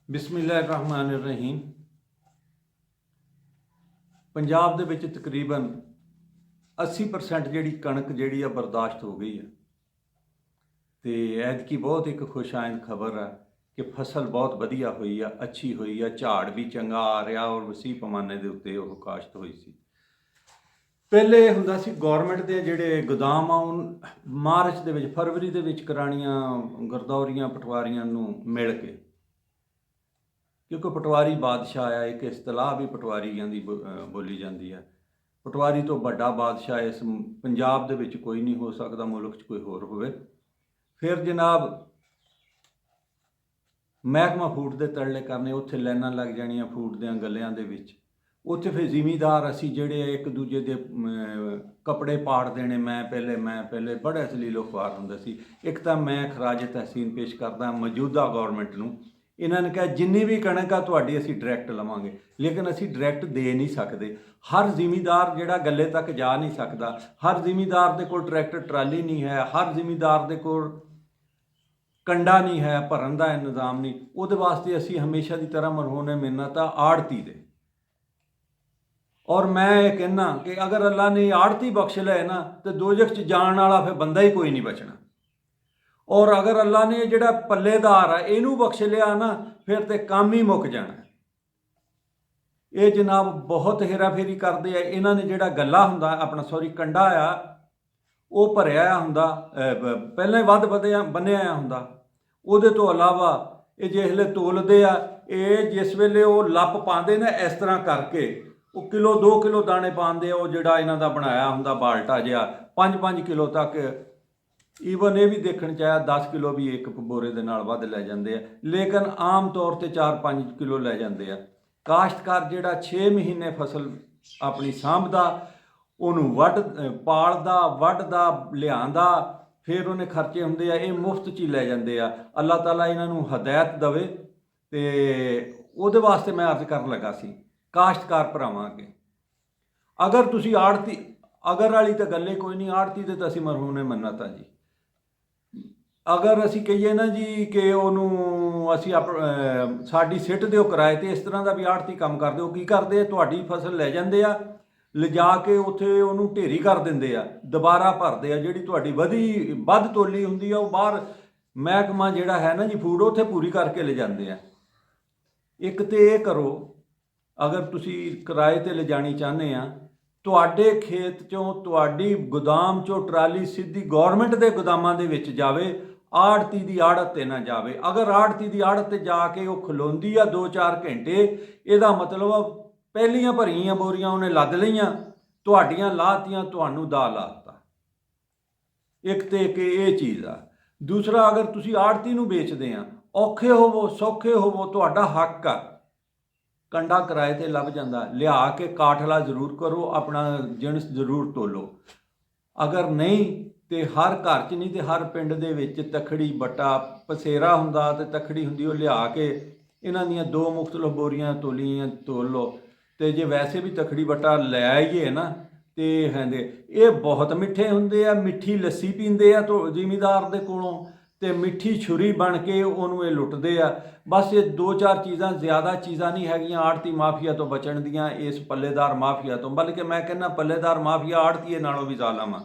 ਬਿਸਮਿਲ੍ਲਾਹਿਰਰਹਿਮਾਨਿਰਰਹੀਮ। ਪੰਜਾਬ ਦੇ ਵਿੱਚ ਤਕਰੀਬਨ 80% ਜਿਹੜੀ ਕਣਕ ਜਿਹੜੀ ਆ ਬਰਦਾਸ਼ਤ ਹੋ ਗਈ ਹੈ ਤੇ ਐਤਕੀ ਬਹੁਤ ਇੱਕ ਖੁਸ਼ਾਇੰਦ ਖਬਰ ਹੈ ਕਿ ਫਸਲ ਬਹੁਤ ਵਧੀਆ ਹੋਈ ਆ, ਅੱਛੀ ਹੋਈ ਆ, ਝਾੜ ਵੀ ਚੰਗਾ ਆ ਰਿਹਾ ਔਰ ਵਸੀਹ ਪੈਮਾਨੇ ਦੇ ਉੱਤੇ ਉਹ ਕਾਸ਼ਤ ਹੋਈ ਸੀ। ਪਹਿਲੇ ਹੁੰਦਾ ਸੀ ਗੌਰਮੈਂਟ ਦੇ ਜਿਹੜੇ ਗੋਦਾਮ ਆ ਮਾਰਚ ਦੇ ਵਿੱਚ, ਫਰਵਰੀ ਦੇ ਵਿੱਚ ਕਰਾਣੀਆਂ ਗਰਦੌਰੀਆਂ ਪਟਵਾਰੀਆਂ ਨੂੰ ਮਿਲ ਕੇ, ਕਿਉਂਕਿ ਪਟਵਾਰੀ ਬਾਦਸ਼ਾਹ ਆਇਆ। ਇੱਕ ਇਸਤਲਾਹ ਵੀ ਪਟਵਾਰੀਆਂ ਦੀ ਬੋਲੀ ਜਾਂਦੀ ਹੈ। ਪਟਵਾਰੀ ਤੋਂ ਵੱਡਾ ਬਾਦਸ਼ਾਹ ਇਸ ਪੰਜਾਬ ਦੇ ਵਿੱਚ ਕੋਈ ਨਹੀਂ ਹੋ ਸਕਦਾ, ਮੁਲਕ 'ਚ ਕੋਈ ਹੋਰ ਹੋਵੇ। ਫਿਰ ਜਨਾਬ ਮਹਿਕਮਾ ਫੂਡ ਦੇ ਤਰਲੇ ਕਰਨੇ, ਉੱਥੇ ਲਾਈਨਾਂ ਲੱਗ ਜਾਣੀਆਂ ਫੂਡ ਦਿਆਂ ਗੱਲਿਆਂ ਦੇ ਵਿੱਚ। ਉੱਥੇ ਫਿਰ ਜ਼ਿਮੀਂਦਾਰ ਅਸੀਂ ਜਿਹੜੇ ਇੱਕ ਦੂਜੇ ਦੇ ਕੱਪੜੇ ਪਾੜ ਦੇਣੇ, ਮੈਂ ਪਹਿਲੇ ਬੜੇ ਅਸਲੀਲ ਅਖਬਾਰ ਹੁੰਦੇ ਸੀ। ਇੱਕ ਤਾਂ ਮੈਂ ਖਰਾਜ ਤਹਿਸੀਨ ਪੇਸ਼ ਕਰਦਾ ਮੌਜੂਦਾ ਗੌਰਮੈਂਟ ਨੂੰ। ਇਹਨਾਂ ਨੇ ਕਿਹਾ ਜਿੰਨੀ ਵੀ ਕਣਕ ਆ ਤੁਹਾਡੀ ਅਸੀਂ ਡਾਇਰੈਕਟ ਲਵਾਂਗੇ, ਲੇਕਿਨ ਅਸੀਂ ਡਾਇਰੈਕਟ ਦੇ ਨਹੀਂ ਸਕਦੇ। ਹਰ ਜ਼ਿਮੀਂਦਾਰ ਜਿਹੜਾ ਗੱਲੇ ਤੱਕ ਜਾ ਨਹੀਂ ਸਕਦਾ, ਹਰ ਜ਼ਿਮੀਂਦਾਰ ਦੇ ਕੋਲ ਟਰੈਕਟਰ ਟਰਾਲੀ ਨਹੀਂ ਹੈ, ਹਰ ਜ਼ਿਮੀਂਦਾਰ ਦੇ ਕੋਲ ਕੰਡਾ ਨਹੀਂ ਹੈ, ਭਰਨ ਦਾ ਇੰਤਜ਼ਾਮ ਨਹੀਂ। ਉਹਦੇ ਵਾਸਤੇ ਅਸੀਂ ਹਮੇਸ਼ਾ ਦੀ ਤਰ੍ਹਾਂ ਮਰਹੂਨੇ ਮਿੰਨਤ ਆ ਆੜਤੀ ਦੇ। ਔਰ ਮੈਂ ਇਹ ਕਹਿੰਦਾ ਕਿ ਅਗਰ ਅੱਲਾ ਨੇ ਆੜਤੀ ਬਖਸ਼ ਲਏ ਨਾ ਤੇ ਦੋਜ਼ਖ 'ਚ ਜਾਣ ਵਾਲਾ ਫਿਰ ਬੰਦਾ ਹੀ ਕੋਈ ਨਹੀਂ ਬਚਣਾ। ਔਰ ਅਗਰ ਅੱਲਾ ਨੇ ਜਿਹੜਾ ਪੱਲੇਦਾਰ ਆ ਇਹਨੂੰ ਬਖਸ਼ ਲਿਆ ਨਾ, ਫਿਰ ਤੇ ਕੰਮ ਹੀ ਮੁੱਕ ਜਾਣਾ। ਇਹ ਜਨਾਬ ਬਹੁਤ ਹੇਰਾਫੇਰੀ ਕਰਦੇ ਆ। ਇਹਨਾਂ ਨੇ ਜਿਹੜਾ ਗੱਲਾ ਹੁੰਦਾ ਕੰਡਾ ਆ, ਉਹ ਭਰਿਆ ਆ ਹੁੰਦਾ, ਪਹਿਲਾਂ ਹੀ ਵੱਧ ਬੰਨਿਆ ਹੁੰਦਾ। ਉਹਦੇ ਤੋਂ ਇਲਾਵਾ ਇਹ ਜਿਸਲੇ ਤੋਲਦੇ ਆ, ਇਹ ਜਿਸ ਵੇਲੇ ਉਹ ਲੱਪ ਪਾਉਂਦੇ ਨੇ ਇਸ ਤਰ੍ਹਾਂ ਕਰਕੇ, ਉਹ ਕਿਲੋ 2 ਕਿਲੋ ਦਾਣੇ ਪਾਉਂਦੇ ਆ। ਉਹ ਜਿਹੜਾ ਇਹਨਾਂ ਦਾ ਬਣਾਇਆ ਹੁੰਦਾ ਬਾਲਟਾ ਜਿਹਾ, 5-5 ਕਿਲੋ ਤੱਕ, ਈਵਨ ਇਹ ਵੀ ਦੇਖਣ 'ਚ ਆਇਆ 10 ਕਿਲੋ ਵੀ ਇੱਕ ਬੋਰੇ ਦੇ ਨਾਲ ਵੱਧ ਲੈ ਜਾਂਦੇ ਆ, ਲੇਕਿਨ ਆਮ ਤੌਰ 'ਤੇ 4-5 ਕਿਲੋ ਲੈ ਜਾਂਦੇ ਆ। ਕਾਸ਼ਤਕਾਰ ਜਿਹੜਾ 6 ਮਹੀਨੇ ਫਸਲ ਆਪਣੀ ਸਾਂਭਦਾ, ਉਹਨੂੰ ਪਾਲਦਾ, ਵੱਢਦਾ, ਲਿਆਂਦਾ, ਫਿਰ ਉਹਨੇ ਖਰਚੇ ਹੁੰਦੇ ਆ, ਇਹ ਮੁਫਤ 'ਚ ਹੀ ਲੈ ਜਾਂਦੇ ਆ। ਅੱਲਾਹ ਤਾਲਾ ਇਹਨਾਂ ਨੂੰ ਹਦਾਇਤ ਦੇਵੇ। ਤੇ ਉਹਦੇ ਵਾਸਤੇ ਮੈਂ ਅਰਜ਼ ਕਰਨ ਲੱਗਾ ਸੀ ਕਾਸ਼ਤਕਾਰ ਭਰਾਵਾਂ ਅੱਗੇ, ਅਗਰ ਤੁਸੀਂ ਆੜਤੀ, ਅਗਰ ਵਾਲੀ ਤਾਂ ਗੱਲੇ ਕੋਈ ਨਹੀਂ, ਆੜਤੀ ਦੇ ਤਾਂ ਅਸੀਂ ਮਰਹੂਨੇ ਮੰਨਤ ਜੀ। ਅਗਰ ਅਸੀਂ ਕਹੀਏ ਨਾ ਜੀ ਕਿ ਉਹਨੂੰ ਅਸੀਂ ਸਾਡੀ ਸਿੱਟ ਦਿਓ ਕਿਰਾਏ 'ਤੇ, ਇਸ ਤਰ੍ਹਾਂ ਦਾ ਵੀ ਆੜਤੀ ਕੰਮ ਕਰਦੇ। ਉਹ ਕੀ ਕਰਦੇ ਆ, ਤੁਹਾਡੀ ਫਸਲ ਲੈ ਜਾਂਦੇ ਆ, ਲਿਜਾ ਕੇ ਉੱਥੇ ਉਹਨੂੰ ਢੇਰੀ ਕਰ ਦਿੰਦੇ ਆ, ਦੁਬਾਰਾ ਭਰਦੇ ਆ। ਜਿਹੜੀ ਤੁਹਾਡੀ ਵੱਧ ਤੋਲੀ ਹੁੰਦੀ ਆ ਉਹ ਬਾਹਰ ਮਹਿਕਮਾ ਜਿਹੜਾ ਹੈ ਨਾ ਜੀ ਫੂਡ, ਉੱਥੇ ਪੂਰੀ ਕਰਕੇ ਲੈ ਜਾਂਦੇ ਆ। ਇੱਕ ਤਾਂ ਇਹ ਕਰੋ, ਅਗਰ ਤੁਸੀਂ ਕਿਰਾਏ 'ਤੇ ਲਿਜਾਣੀ ਚਾਹੁੰਦੇ ਆ, ਤੁਹਾਡੇ ਖੇਤ 'ਚੋਂ, ਤੁਹਾਡੀ ਗੋਦਾਮ 'ਚੋਂ ਟਰਾਲੀ ਸਿੱਧੀ ਗੌਰਮੈਂਟ ਦੇ ਗੋਦਾਮਾਂ ਦੇ ਵਿੱਚ ਜਾਵੇ, ਆੜਤੀ ਦੀ ਆੜਤ 'ਤੇ ਨਾ ਜਾਵੇ। ਅਗਰ ਆੜਤੀ ਦੀ ਆੜਤ 'ਤੇ ਜਾ ਕੇ ਉਹ ਖਲੋਂਦੀ ਆ 2-4 ਘੰਟੇ, ਇਹਦਾ ਮਤਲਬ ਪਹਿਲੀਆਂ ਭਰੀਆਂ ਬੋਰੀਆਂ ਉਹਨੇ ਲੱਦ ਲਈਆਂ, ਤੁਹਾਡੀਆਂ ਲਾਹਤੀਆਂ, ਤੁਹਾਨੂੰ ਦਾ ਲਾਤਾ। ਇੱਕ ਤੇ ਕਿ ਇਹ ਚੀਜ਼ ਆ। ਦੂਸਰਾ, ਅਗਰ ਤੁਸੀਂ ਆੜਤੀ ਨੂੰ ਵੇਚਦੇ ਆ, ਔਖੇ ਹੋਵੋ ਸੌਖੇ ਹੋਵੋ, ਤੁਹਾਡਾ ਹੱਕ ਆ। ਕੰਡਾ ਕਿਰਾਏ 'ਤੇ ਲੱਭ ਜਾਂਦਾ, ਲਿਆ ਕੇ ਕਾਠਲਾ ਜ਼ਰੂਰ ਕਰੋ, ਆਪਣਾ ਜਿਣਸ ਜ਼ਰੂਰ ਤੋਲੋ। ਅਗਰ ਨਹੀਂ ਤੇ ਹਰ ਘਰ 'ਚ ਨਹੀਂ ਤੇ ਹਰ ਪਿੰਡ ਦੇ ਵਿੱਚ ਤਖੜੀ ਬੱਟਾ ਪਸੇਰਾ ਹੁੰਦਾ ਤੇ ਤਖੜੀ ਹੁੰਦੀ, ਉਹ ਲਿਆ ਕੇ ਇਹਨਾਂ ਦੀਆਂ 2 ਮੁਖਤਲਿਫ ਬੋਰੀਆਂ ਤੋਲੀਆਂ ਤੋਲ ਲਓ। ਤੇ ਜੇ ਵੈਸੇ ਵੀ ਤਖੜੀ ਬੱਟਾ ਲੈ ਆਈਏ ਨਾ ਤੇ ਹੈਂਦੇ, ਇਹ ਬਹੁਤ ਮਿੱਠੇ ਹੁੰਦੇ ਆ। ਮਿੱਠੀ ਲੱਸੀ ਪੀਂਦੇ ਆ ਜ਼ਿਮੀਂਦਾਰ ਦੇ ਕੋਲੋਂ, ਤੇ ਮਿੱਠੀ ਛੁਰੀ ਬਣ ਕੇ ਉਹਨੂੰ ਇਹ ਲੁੱਟਦੇ ਆ। ਬਸ ਇਹ 2-4 ਚੀਜ਼ਾਂ, ਜ਼ਿਆਦਾ ਚੀਜ਼ਾਂ ਨਹੀਂ ਹੈਗੀਆਂ ਆੜਤੀ ਮਾਫੀਆ ਤੋਂ ਬਚਣ ਦੀਆਂ, ਇਸ ਪੱਲੇਦਾਰ ਮਾਫੀਆ ਤੋਂ। ਬਲਕਿ ਮੈਂ ਕਹਿੰਦਾ ਪੱਲੇਦਾਰ ਮਾਫੀਆ ਆੜਤੀਏ ਨਾਲੋਂ ਵੀ ਜ਼ਾਲਮ ਆ।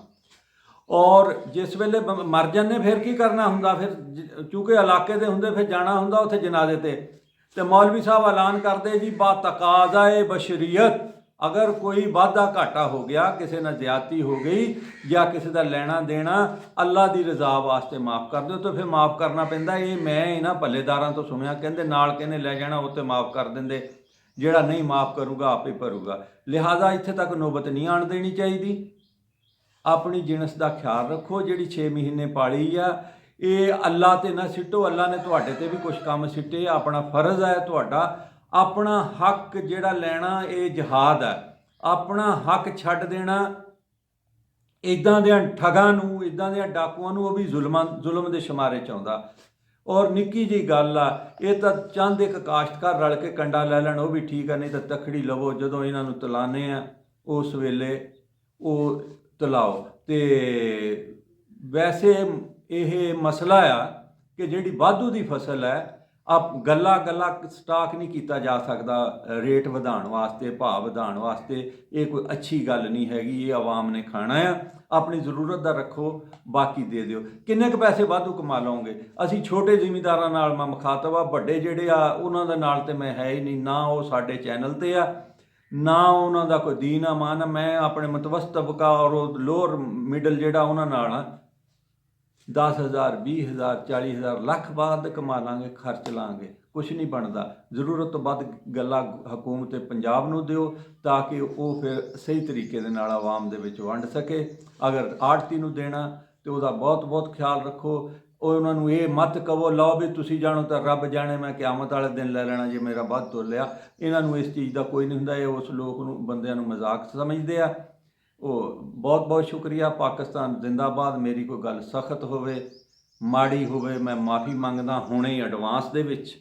ਔਰ ਜਿਸ ਵੇਲੇ ਮਰ ਜਾਂਦੇ ਫਿਰ ਕੀ ਕਰਨਾ ਹੁੰਦਾ, ਫਿਰ ਚੂੰਕਿ ਇਲਾਕੇ ਦੇ ਹੁੰਦੇ, ਫਿਰ ਜਾਣਾ ਹੁੰਦਾ ਉੱਥੇ ਜਨਾਜ਼ੇ 'ਤੇ ਮੌਲਵੀ ਸਾਹਿਬ ਐਲਾਨ ਕਰਦੇ ਜੀ ਬਾ ਤਕਾਜ਼ਾਏ ਬਸ਼ਰੀਅਤ, ਅਗਰ ਕੋਈ ਵਾਧਾ ਘਾਟਾ ਹੋ ਗਿਆ, ਕਿਸੇ ਨਾਲ ਜ਼ਿਆਦਤੀ ਹੋ ਗਈ ਜਾਂ ਕਿਸੇ ਦਾ ਲੈਣਾ ਦੇਣਾ ਅੱਲਾ ਦੀ ਰਜ਼ਾ ਵਾਸਤੇ ਮਾफ़ ਕਰ ਦਿਓ, ਤਾਂ ਫਿਰ ਮਾफ़ ਕਰਨਾ ਪੈਂਦਾ। ਇਹ ਮੈਂ ਇਹਨਾਂ ਪੱਲੇਦਾਰਾਂ ਤੋਂ ਸੁਣਿਆ, ਕਹਿੰਦੇ ਨਾਲ ਕਹਿੰਦੇ ਲੈ ਜਾਣਾ ਉੱਤੇ ਮਾफ़ ਕਰ ਦਿੰਦੇ, ਜਿਹੜਾ ਨਹੀਂ ਮਾफ़ ਕਰੂਗਾ ਆਪੇ ਭਰੂਗਾ। ਲਿਹਾਜ਼ਾ ਇੱਥੇ ਤੱਕ ਨੌਬਤ ਨਹੀਂ ਆਉਣ ਦੇਣੀ ਚਾਹੀਦੀ। ਆਪਣੀ ਜਿਣਸ ਦਾ ਖਿਆਲ ਰੱਖੋ। ਜਿਹੜੀ 6 ਮਹੀਨੇ ਪਾਲੀ ਆ, ਇਹ ਅੱਲਾ 'ਤੇ ਨਾ ਸਿੱਟੋ। ਅੱਲਾ ਨੇ ਤੁਹਾਡੇ 'ਤੇ ਵੀ ਕੁਛ ਕੰਮ ਸਿੱਟੇ, ਆਪਣਾ ਫਰਜ਼ ਹੈ ਤੁਹਾਡਾ। ਆਪਣਾ ਹੱਕ ਜਿਹੜਾ ਲੈਣਾ ਇਹ ਜਹਾਦ ਹੈ। ਆਪਣਾ ਹੱਕ ਛੱਡ ਦੇਣਾ ਇੱਦਾਂ ਦਿਆਂ ਠਗਾਂ ਨੂੰ, ਇੱਦਾਂ ਦਿਆਂ ਡਾਕੂਆਂ ਨੂੰ, ਉਹ ਵੀ ਜ਼ੁਲਮ ਦੇ ਸ਼ਮਾਰੇ 'ਚ ਆਉਂਦਾ। ਔਰ ਨਿੱਕੀ ਜਿਹੀ ਗੱਲ ਆ, ਇਹ ਤਾਂ ਚੰਦ ਇੱਕ ਕਾਸ਼ਤਕਾਰ ਰਲ ਕੇ ਕੰਡਾ ਲੈ ਲੈਣ, ਉਹ ਵੀ ਠੀਕ ਆ, ਨਹੀਂ ਤਾਂ ਤਖੜੀ ਲਵੋ। ਜਦੋਂ ਇਹਨਾਂ ਨੂੰ ਤਲਾਨੇ ਆ ਉਸ ਵੇਲੇ ਉਹ ਤਲਾਓ। ਤੇ ਵੈਸੇ ਇਹ ਮਸਲਾ ਆ ਕਿ ਜਿਹੜੀ ਵਾਧੂ ਦੀ ਫਸਲ ਹੈ, ਆਪ ਗੱਲਾਂ ਗੱਲਾਂ ਸਟਾਕ ਨਹੀਂ ਕੀਤਾ ਜਾ ਸਕਦਾ ਰੇਟ ਵਧਾਉਣ ਵਾਸਤੇ, ਭਾਅ ਵਧਾਉਣ ਵਾਸਤੇ। ਇਹ ਕੋਈ ਅੱਛੀ ਗੱਲ ਨਹੀਂ ਹੈਗੀ। ਇਹ ਆਵਾਮ ਨੇ ਖਾਣਾ ਆ, ਆਪਣੀ ਜ਼ਰੂਰਤ ਦਾ ਰੱਖੋ, ਬਾਕੀ ਦੇ ਦਿਓ। ਕਿੰਨੇ ਕੁ ਪੈਸੇ ਵਾਧੂ ਕਮਾ ਲਓਗੇ? ਅਸੀਂ ਛੋਟੇ ਜ਼ਿਮੀਂਦਾਰਾਂ ਨਾਲ ਮੈਂ ਮੁਖਾਤਬ ਆ, ਵੱਡੇ ਜਿਹੜੇ ਆ ਉਹਨਾਂ ਦੇ ਨਾਲ ਤੇ ਮੈਂ ਹੈ ਹੀ ਨਹੀਂ, ਨਾ ਉਹ ਸਾਡੇ ਚੈਨਲ ਤੇ ਆ, ਨਾ ਉਹਨਾਂ ਦਾ ਕੋਈ ਦੀਨ ਅਮਾਨ। ਮੈਂ ਆਪਣੇ ਮਤਵਸਤ ਤਬਕਾ ਔਰ ਲੋਅਰ ਮਿਡਲ ਜਿਹੜਾ ਉਹਨਾਂ ਨਾਲ ਆ, 10,000 20,000 40,000 ਲੱਖ ਬਾਅਦ ਕਮਾ ਲਾਂਗੇ, ਖਰਚ ਲਾਂਗੇ, ਕੁਛ ਨਹੀਂ ਬਣਦਾ। ਜ਼ਰੂਰਤ ਤੋਂ ਵੱਧ ਗੱਲਾਂ ਹਕੂਮਤ ਪੰਜਾਬ ਨੂੰ ਦਿਓ ਤਾਂ ਕਿ ਉਹ ਫਿਰ ਸਹੀ ਤਰੀਕੇ ਦੇ ਨਾਲ ਆਵਾਮ ਦੇ ਵਿੱਚ ਵੰਡ ਸਕੇ। ਅਗਰ ਆੜਤੀ ਨੂੰ ਦੇਣਾ ਤੇ ਉਹਦਾ ਬਹੁਤ ਬਹੁਤ ਖਿਆਲ ਰੱਖੋ। ਉਹਨਾਂ ਨੂੰ ਇਹ ਮਤ ਕਹੋ ਲਓ ਵੀ ਤੁਸੀਂ ਜਾਣੋ ਤਾਂ ਰੱਬ ਜਾਣੇ, ਮੈਂ ਕਿਆਮਤ ਵਾਲੇ ਦਿਨ ਲੈ ਲੈਣਾ ਜੇ ਮੇਰਾ ਵੱਧ ਤੁਰ ਲਿਆ। ਇਹਨਾਂ ਨੂੰ ਇਸ ਚੀਜ਼ ਦਾ ਕੋਈ ਨਹੀਂ ਹੁੰਦਾ। ਇਹ ਉਸ ਲੋਕ ਨੂੰ, ਬੰਦਿਆਂ ਨੂੰ ਮਜ਼ਾਕ ਸਮਝਦੇ ਆ। ਉਹ ਬਹੁਤ ਬਹੁਤ ਸ਼ੁਕਰੀਆ। ਪਾਕਿਸਤਾਨ ਜ਼ਿੰਦਾਬਾਦ। ਮੇਰੀ ਕੋਈ ਗੱਲ ਸਖਤ ਹੋਵੇ, ਮਾੜੀ ਹੋਵੇ, ਮੈਂ ਮਾफ़ੀ ਮੰਗਦਾ ਹੁਣੇ ਹੀ ਐਡਵਾਂਸ ਦੇ ਵਿੱਚ,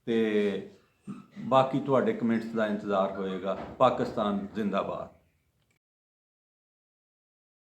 ਤੇ ਬਾਕੀ ਤੁਹਾਡੇ ਕਮੈਂਟਸ ਦਾ ਇੰਤਜ਼ਾਰ ਹੋਏਗਾ। ਪਾਕਿਸਤਾਨ ਜ਼ਿੰਦਾਬਾਦ।